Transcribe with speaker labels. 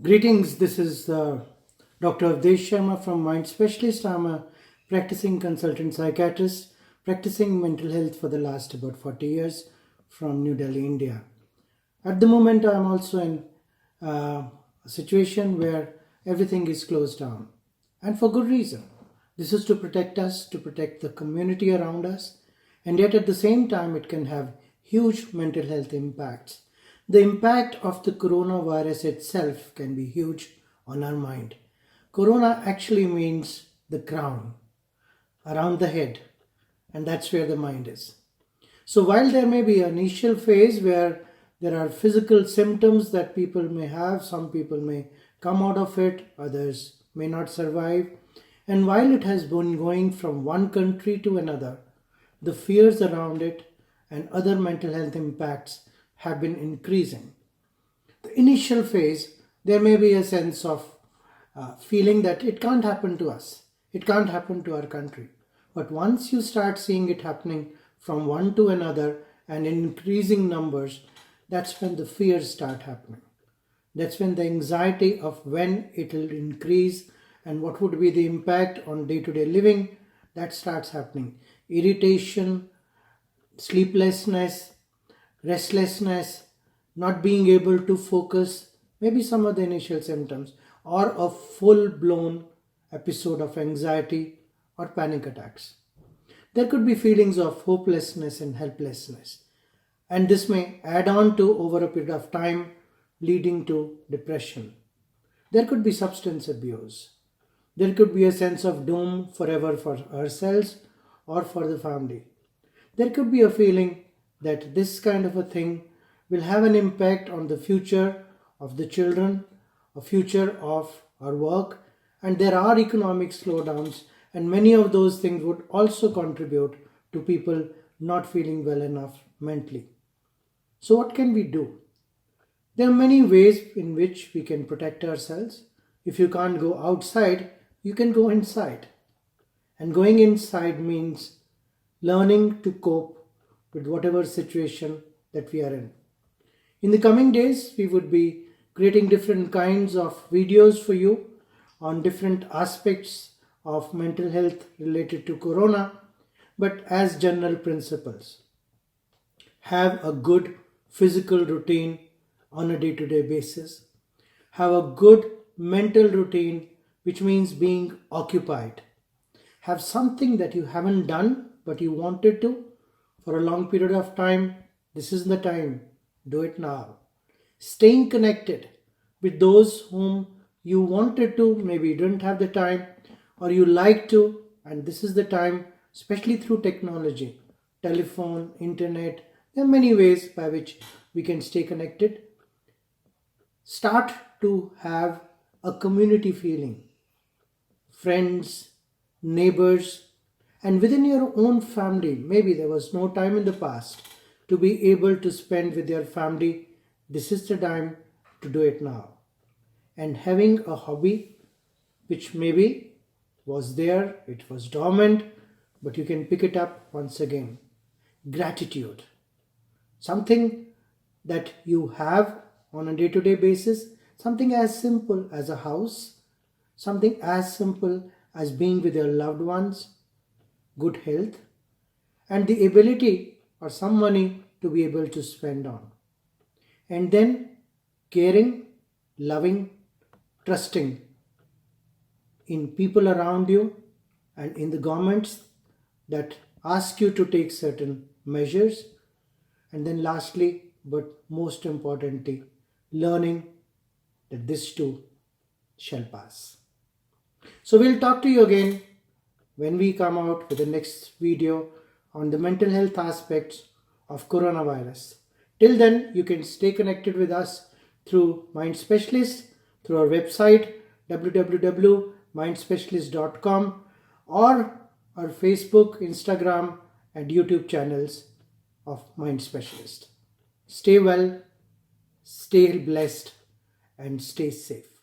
Speaker 1: Greetings, this is Dr. Avdesh Sharma from Mind Specialist. I'm a practicing consultant psychiatrist, practicing mental health for the last about 40 years from New Delhi, India. At the moment, I'm also in a situation where everything is closed down, and for good reason. This is to protect us, to protect the community around us, and yet at the same time, it can have huge mental health impacts. The impact of the coronavirus itself can be huge on our mind. Corona actually means the crown, around the head, and that's where the mind is. So while there may be an initial phase where there are physical symptoms that people may have, some people may come out of it, others may not survive. And while it has been going from one country to another, the fears around it and other mental health impacts have been increasing. The initial phase, there may be a sense of feeling that it can't happen to us, it can't happen to our country. But once you start seeing it happening from one to another and in increasing numbers, that's when the fears start happening. That's when the anxiety of when it will increase and what would be the impact on day-to-day living, that starts happening. Irritation, sleeplessness, restlessness, not being able to focus, maybe some of the initial symptoms, or a full-blown episode of anxiety or panic attacks. There could be feelings of hopelessness and helplessness, and this may add on to over a period of time, leading to depression. There could be substance abuse. There could be a sense of doom forever for ourselves or for the family. There could be a feeling that this kind of a thing will have an impact on the future of the children, a future of our work, and there are economic slowdowns, and many of those things would also contribute to people not feeling well enough mentally. So what can we do? There are many ways in which we can protect ourselves. If you can't go outside, you can go inside. And going inside means learning to cope with whatever situation that we are in. In the coming days, we would be creating different kinds of videos for you on different aspects of mental health related to corona, but as general principles. Have a good physical routine on a day-to-day basis. Have a good mental routine, which means being occupied. Have something that you haven't done but you wanted to for a long period of time. This is the time. Do it now. Staying connected with those whom you wanted to, maybe you didn't have the time, or you like to, and this is the time, especially through technology, telephone, internet. There are many ways by which we can stay connected. Start to have a community feeling. Friends, neighbors, and within your own family, maybe there was no time in the past to be able to spend with your family. This is the time to do it now. And having a hobby which maybe was there, it was dormant, but you can pick it up once again. Gratitude. Something that you have on a day-to-day basis, something as simple as a house, something as simple as being with your loved ones, good health, and the ability or some money to be able to spend on. And then caring, loving, trusting in people around you and in the governments that ask you to take certain measures. And then lastly, but most importantly, learning that this too shall pass. So we'll talk to you again when we come out with the next video on the mental health aspects of coronavirus. Till then, you can stay connected with us through Mind Specialist, through our website www.mindspecialist.com, or our Facebook, Instagram, and YouTube channels of Mind Specialist. Stay well, stay blessed, and stay safe.